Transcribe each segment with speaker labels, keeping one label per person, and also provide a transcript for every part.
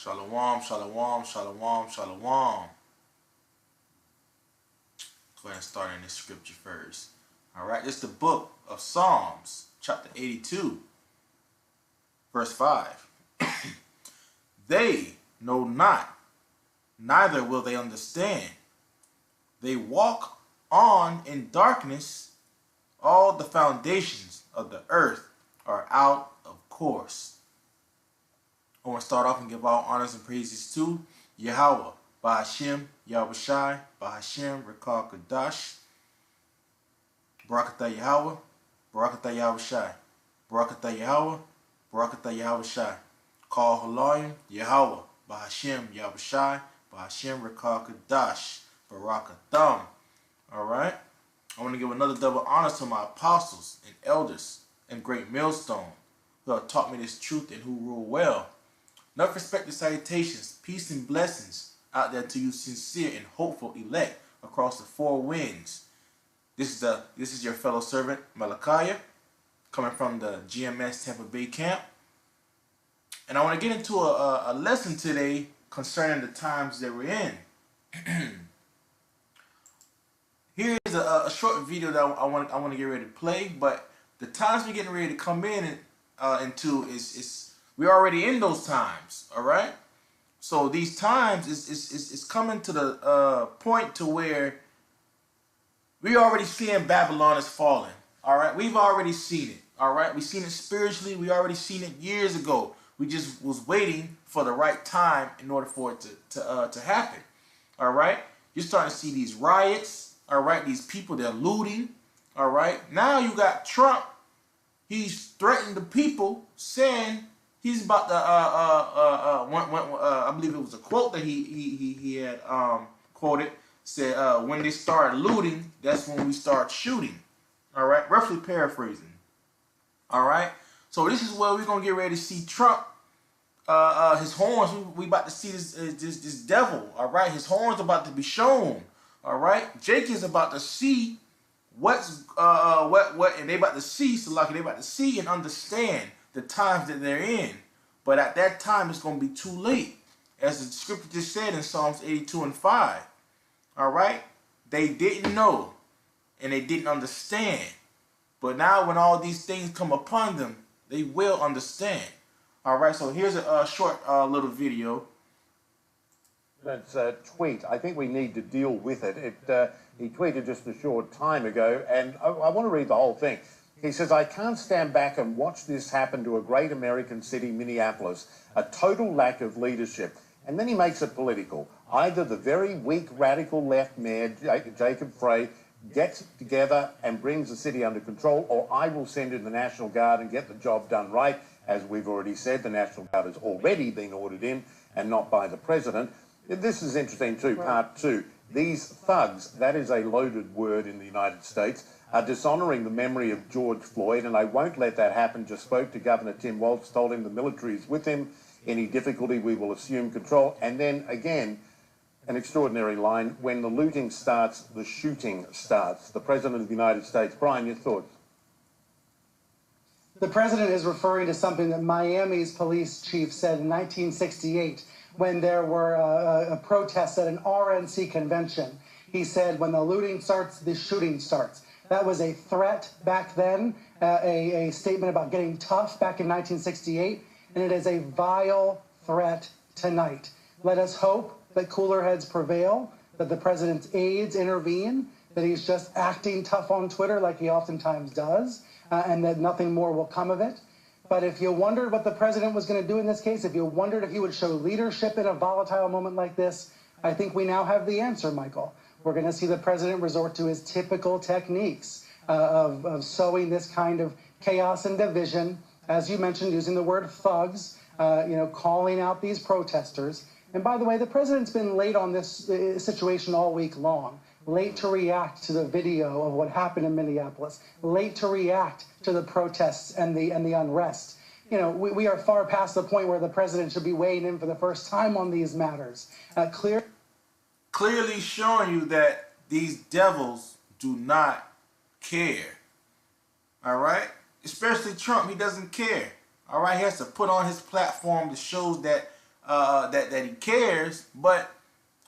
Speaker 1: Shalom, shalom, shalom, shalom. Go ahead and start in this scripture first. Alright, this is the book of Psalms, chapter 82, verse 5. They know not, neither will they understand. They walk on in darkness. All the foundations of the earth are out of course. I want to start off and give all honors and praises to Yahweh, Bahashem, Yahawashi, Bahashem, Rekal Kadash, Barakatah Yahweh, Barakatah Yahawashi, Barakatah Yahweh, Barakatah Yahawashi, Call Halayim, Yahweh, Bahashem, Yahawashi, Bahashem, Rekal Kadash, Barakatham. Alright? I want to give another double honor to my apostles and elders and great millstone who have taught me this truth and who rule well. Enough respected salutations, peace and blessings out there to you sincere and hopeful elect across the four winds. This is your fellow servant Malachiah, coming from the GMS Tampa Bay camp. And I want to get into a lesson today concerning the times that we're in. Here's a short video that I want to get ready to play, but the times we're getting ready to come in into is we're already in those times, all right? So these times is coming to the point to where we already seeing Babylon is falling, all right? We've already seen it, all right? We've seen it spiritually. We already seen it years ago. We just was waiting for the right time in order for it to happen, all right? You're starting to see these riots, all right? These people, they're looting, all right? Now you got Trump. He's threatened the people, saying he's about to I believe it was a quote that he had quoted, said when they start looting, that's when we start shooting. All right, roughly paraphrasing. All right, so this is where we're gonna get ready to see Trump. His horns. We about to see this devil. All right, his horns about to be shown. All right, Jake is about to see what and they about to see. So like they about to see and understand the times that they're in. But at that time, it's going to be too late. As the scripture just said in Psalms 82 and 5. All right? They didn't know. And they didn't understand. But now when all these things come upon them, they will understand. All right? So here's a short little video.
Speaker 2: That's a tweet. I think we need to deal with it. He tweeted just a short time ago, and I want to read the whole thing. He says, I can't stand back and watch this happen to a great American city, Minneapolis. A total lack of leadership. And then he makes it political. Either the very weak radical left mayor, Jacob Frey, gets together and brings the city under control, or I will send in the National Guard and get the job done right. As we've already said, the National Guard has already been ordered in, and not by the president. This is interesting too, part two. These thugs, that is a loaded word in the United States, are dishonouring the memory of George Floyd, and I won't let that happen. Just spoke to Governor Tim Walz, told him the military is with him. Any difficulty, we will assume control. And then, again, an extraordinary line, when the looting starts, the shooting starts. The President of the United States. Brian, your thoughts?
Speaker 3: The President is referring to something that Miami's police chief said in 1968 when there were protests at an RNC convention. He said, when the looting starts, the shooting starts. That was a threat back then, a statement about getting tough back in 1968, and it is a vile threat tonight. Let us hope that cooler heads prevail, that the president's aides intervene, that he's just acting tough on Twitter like he oftentimes does, and that nothing more will come of it. But if you wondered what the president was going to do in this case, if you wondered if he would show leadership in a volatile moment like this, I think we now have the answer, Michael. We're going to see the president resort to his typical techniques of sowing this kind of chaos and division, as you mentioned, using the word thugs, calling out these protesters. And by the way, the president's been late on this situation all week long, late to react to the video of what happened in Minneapolis, late to react to the protests and the unrest. We are far past the point where the president should be weighing in for the first time on these matters.
Speaker 1: Clearly showing you that these devils do not care. All right? Especially Trump, he doesn't care. All right? He has to put on his platform that shows that that he cares. But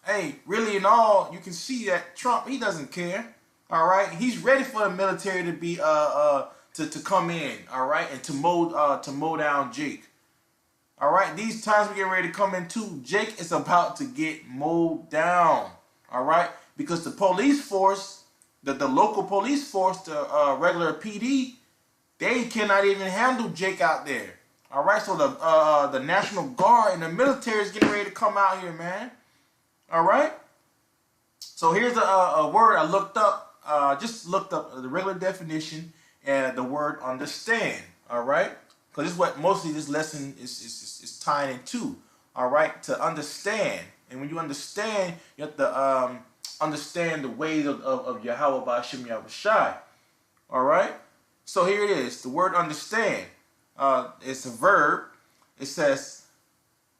Speaker 1: hey, really in all, you can see that Trump, he doesn't care. All right, he's ready for the military to be to come in. All right, and to mow down Jake. All right, these times we're getting ready to come into, Jake is about to get mowed down. All right, because the police force, the local police force, the regular PD, they cannot even handle Jake out there. All right, so the National Guard and the military is getting ready to come out here, man. All right. So here's a word I looked up. Just looked up the regular definition and the word understand. All right, because this is what mostly this lesson is tying into. All right, to understand, and when you understand, you have to understand the ways of Yahawashi Yahawashi. All right. So here it is. The word understand. It's a verb. It says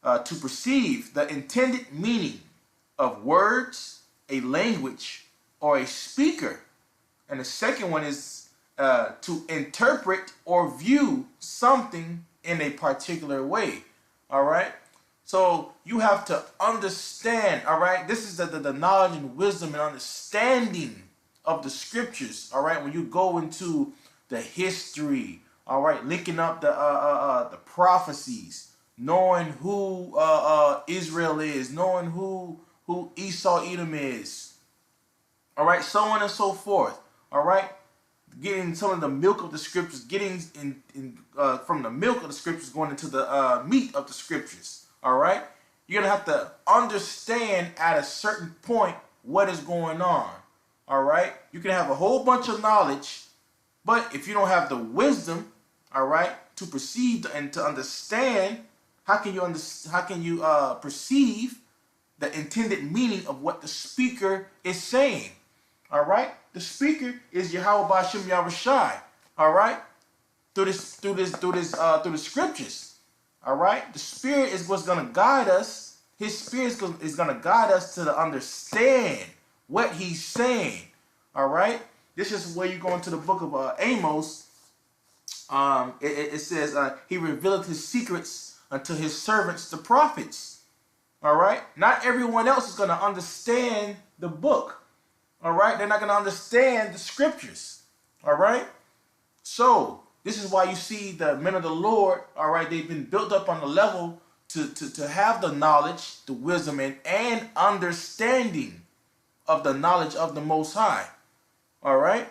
Speaker 1: to perceive the intended meaning of words, a language, or a speaker. And the second one is to interpret or view something in a particular way. All right. So you have to understand. All right. This is the knowledge and wisdom and understanding of the scriptures. All right. When you go into the history, all right, linking up the prophecies, knowing who Israel is, knowing who Esau Edom is, all right, so on and so forth. All right, getting some of the milk of the scriptures, getting from the milk of the scriptures going into the meat of the scriptures. All right, you're gonna have to understand at a certain point what is going on. All right, you can have a whole bunch of knowledge, but if you don't have the wisdom, all right, to perceive and to understand, how can you perceive the intended meaning of what the speaker is saying? All right, the speaker is Yahawashi Yahawashi. All right, through the scriptures. All right, the Spirit is what's gonna guide us. His Spirit is gonna guide us to understand what He's saying. All right, this is where you go into the book of Amos. It says He revealed His secrets unto His servants, the prophets. All right, not everyone else is gonna understand the book. All right, they're not going to understand the scriptures. All right, so this is why you see the men of the Lord. All right, they've been built up on the level to have the knowledge, the wisdom, and understanding of the knowledge of the Most High. All right,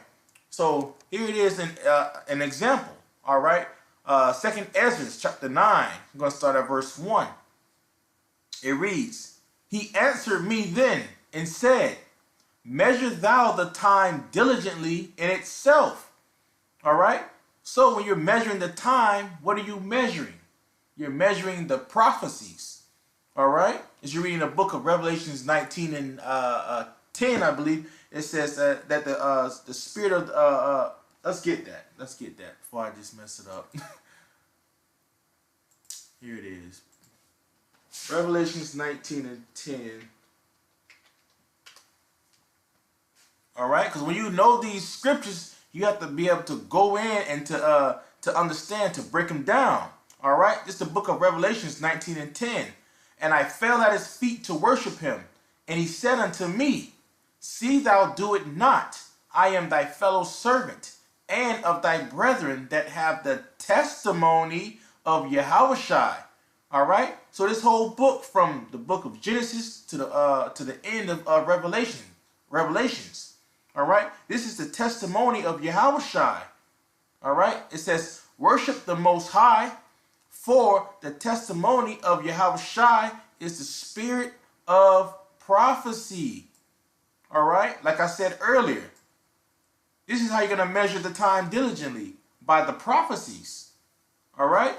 Speaker 1: so here it is an example. All right, 2nd Ezra chapter 9. I'm going to start at verse 1. It reads, He answered me then and said, Measure thou the time diligently in itself. All right. So when you're measuring the time, what are you measuring? You're measuring the prophecies. All right. As you're reading the book of Revelations 19 and 10, I believe it says that the spirit of let's get that before I just mess it up. Here it is. Revelations 19 and 10. All right, because when you know these scriptures, you have to be able to go in and to understand, to break them down. All right, this is the book of Revelations 19 and 10. And I fell at his feet to worship him. And he said unto me, See thou do it not. I am thy fellow servant, and of thy brethren that have the testimony of Yahawashi. All right, so this whole book, from the book of Genesis to the end of Revelations. All right, this is the testimony of Yahawashi. All right, it says, Worship the Most High, for the testimony of Yahawashi is the spirit of prophecy. All right, like I said earlier, this is how you're going to measure the time diligently, by the prophecies. All right,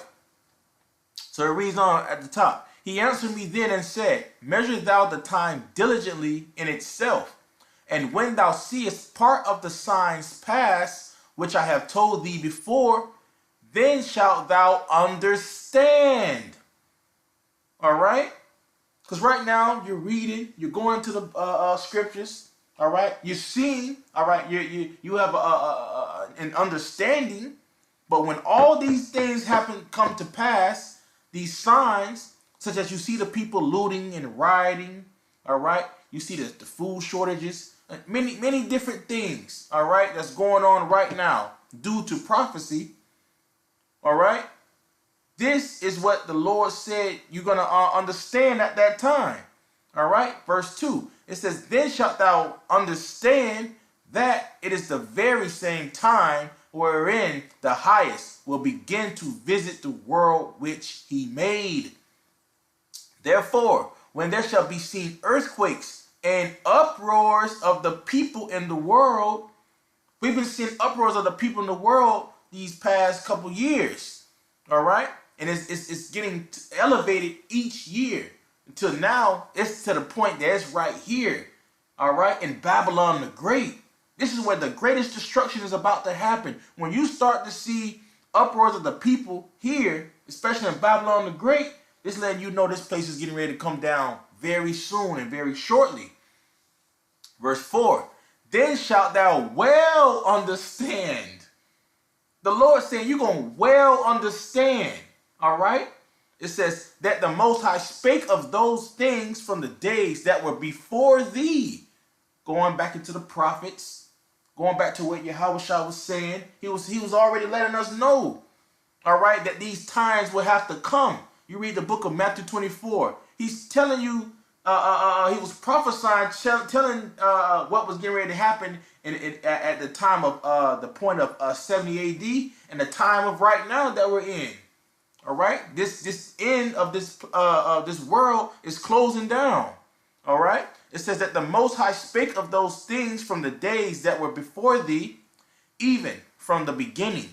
Speaker 1: so it reads on at the top. He answered me then and said, Measure thou the time diligently in itself. And when thou seest part of the signs pass, which I have told thee before, then shalt thou understand. All right? Because right now you're reading, you're going to the scriptures. All right? You're seeing. All right? You have an understanding. But when all these things come to pass, these signs, such as you see the people looting and rioting, all right? You see the food shortages, many different things, all right, that's going on right now due to prophecy, all right? This is what the Lord said you're going to understand at that time, all right? Verse 2, it says, then shalt thou understand that it is the very same time wherein the highest will begin to visit the world which he made. Therefore, when there shall be seen earthquakes and uproars of the people in the world, we've been seeing uproars of the people in the world these past couple years, all right? And it's getting elevated each year until now it's to the point that it's right here, all right, in Babylon the Great. This is where the greatest destruction is about to happen. When you start to see uproars of the people here, especially in Babylon the Great, it's letting you know this place is getting ready to come down very soon and very shortly. Verse 4, then shalt thou well understand. The Lord saying you're going to well understand, all right? It says that the Most High spake of those things from the days that were before thee. Going back into the prophets, going back to what Yahawashi was saying, he was already letting us know, all right, that these times will have to come. You read the book of Matthew 24. He's telling you, he was prophesying, telling what was getting ready to happen at the time of the point of 70 AD and the time of right now that we're in. All right, this end of this world is closing down. All right. It says that the Most High spake of those things from the days that were before thee, even from the beginning.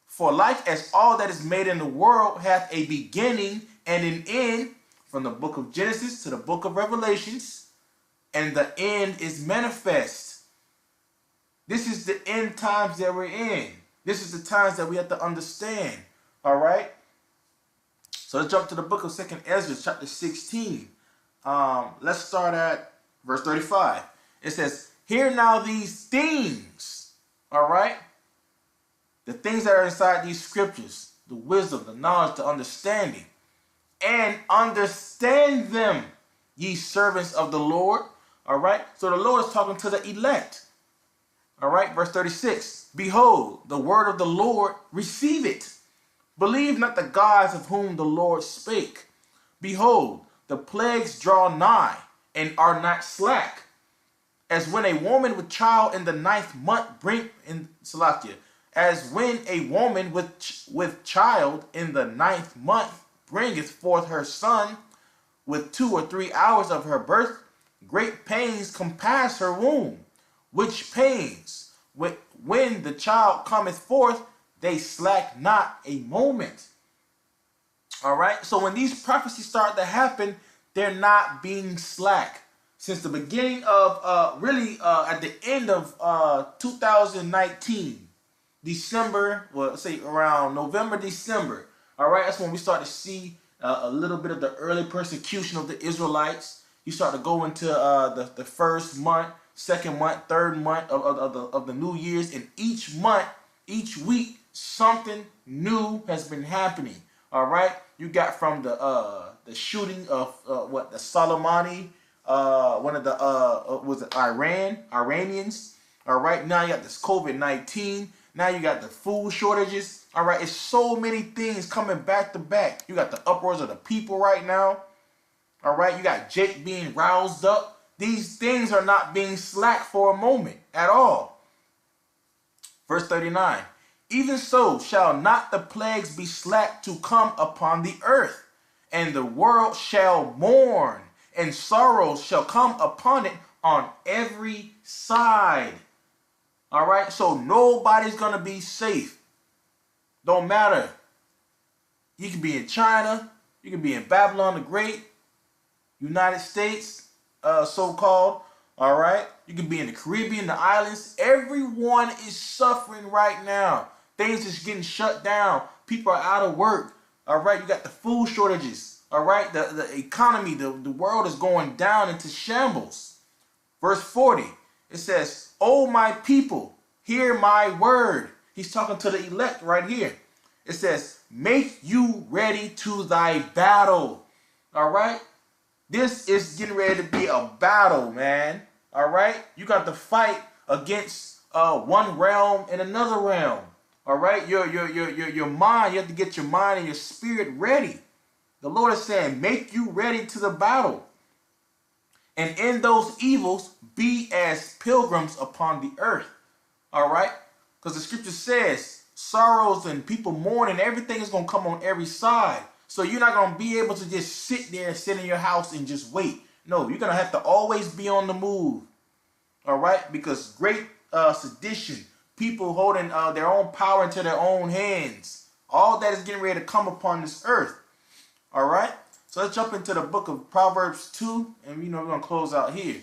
Speaker 1: For like as all that is made in the world hath a beginning and an end, from the book of Genesis to the book of Revelations, and the end is manifest. This is the end times that we're in. This is the times that we have to understand. All right. So let's jump to the book of 2nd Ezra, chapter 16. Let's start at verse 35. It says, hear now these things, all right? The things that are inside these scriptures, the wisdom, the knowledge, the understanding, and understand them, ye servants of the Lord, all right? So the Lord is talking to the elect, all right? Verse 36, behold, the word of the Lord, receive it. Believe not the gods of whom the Lord spake. Behold, the plagues draw nigh, and are not slack. As when a woman with child in the 9th month as when a woman with child in the 9th month bringeth forth her son, with 2 or 3 hours of her birth, great pains compass her womb. Which pains, when the child cometh forth, they slack not a moment. All right, so when these prophecies start to happen, they're not being slack. Since the beginning of, at the end of 2019, December, well, say around November, December, all right, that's when we start to see a little bit of the early persecution of the Israelites. You start to go into the first month, second month, third month of the New Year's, and each month, each week, something new has been happening. All right, you got from the shooting of the Soleimani, one of the was it Iranians. All right, now you got this COVID-19. Now you got the food shortages. All right, it's so many things coming back to back. You got the uproars of the people right now. All right, you got Jake being roused up. These things are not being slack for a moment at all. Verse 39. Even so shall not the plagues be slack to come upon the earth, and the world shall mourn, and sorrows shall come upon it on every side. All right, so nobody's going to be safe. Don't matter. You can be in China, you can be in Babylon the Great, United States, so-called, all right? You can be in the Caribbean, the islands. Everyone is suffering right now. Things is getting shut down. People are out of work. All right, you got the food shortages. All right, the economy, the world is going down into shambles. Verse 40, it says, "O my people, hear my word." He's talking to the elect right here. It says, "Make you ready to thy battle." All right? This is getting ready to be a battle, man. All right? You got to fight against one realm and another realm. All right? Your mind, you have to get your mind and your spirit ready. The Lord is saying, make you ready to the battle. And in those evils, be as pilgrims upon the earth. All right? Because the scripture says, sorrows and people mourning, everything is going to come on every side. So you're not going to be able to just sit there, sit in your house and just wait. No, you're going to have to always be on the move. All right? Because great sedition, people holding their own power into their own hands, all that is getting ready to come upon this earth. All right? So let's jump into the book of Proverbs 2, and we're going to close out here.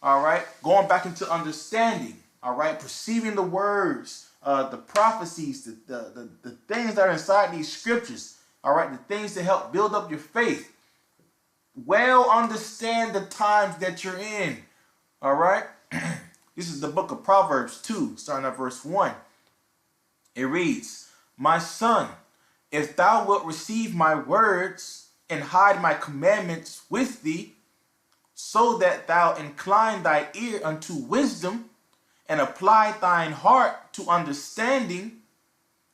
Speaker 1: All right? Going back into understanding. All right? Perceiving the words, the prophecies, the things that are inside these scriptures. All right? The things that help build up your faith. Well understand the times that you're in. All right? This is the book of Proverbs 2, starting at verse 1. It reads, My son, if thou wilt receive my words and hide my commandments with thee, so that thou incline thy ear unto wisdom and apply thine heart to understanding,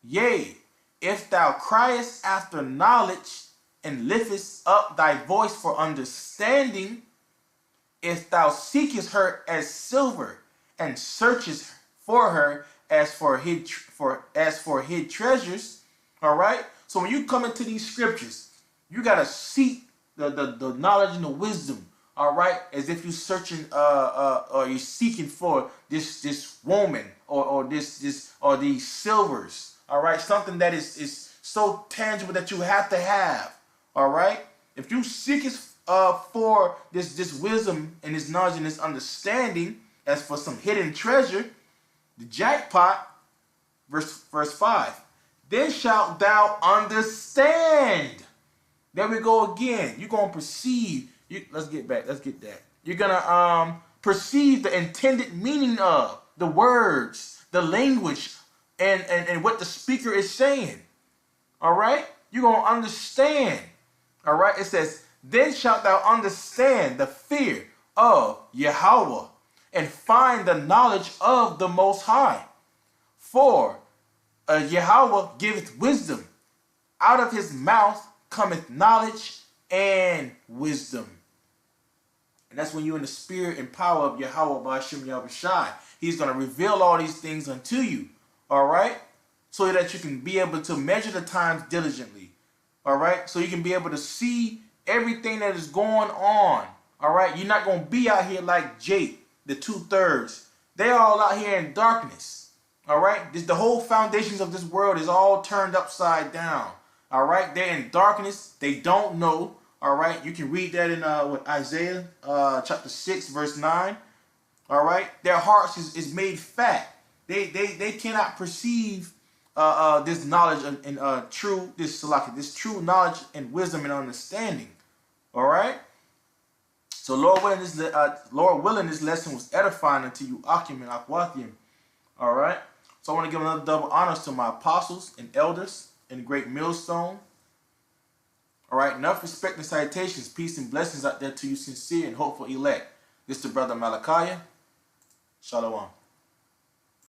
Speaker 1: yea, if thou criest after knowledge and liftest up thy voice for understanding, if thou seekest her as silver and searchest for her as for hid treasures. All right. So when you come into these scriptures, you gotta seek the knowledge and the wisdom. All right, as if you're searching or you're seeking for this woman or these silvers. All right, something that is so tangible that you have to have. All right, if you seek it for this wisdom and this knowledge and this understanding, as for some hidden treasure, the jackpot, verse 5, then shalt thou understand. There we go again. You're going to perceive. Let's get back. Let's get that. You're going to perceive the intended meaning of the words, the language, and what the speaker is saying. All right? You're going to understand. All right? It says, then shalt thou understand the fear of Yahweh and find the knowledge of the Most High. For Yahweh giveth wisdom. Out of his mouth cometh knowledge and wisdom. And that's when you're in the spirit and power of Yahweh Ba'ashem Yahawashi. He's going to reveal all these things unto you. All right? So that you can be able to measure the times diligently. All right? So you can be able to see everything that is going on. All right? You're not going to be out here like Jake, the 2/3. They're all out here in darkness. All right? The whole foundations of this world is all turned upside down. All right? They're in darkness. They don't know. All right? You can read that in Isaiah chapter 6, verse 9. All right? Their hearts is made fat. They cannot perceive this knowledge and this true knowledge and wisdom and understanding. All right? So Lord willing, this lesson was edifying unto you, Akim and Akwathium. All right? So I want to give another double honors to my apostles and elders in the great millstone. All right? Enough respect and citations, peace and blessings out there to you sincere and hopeful elect. This is the brother Malachi. Shalom.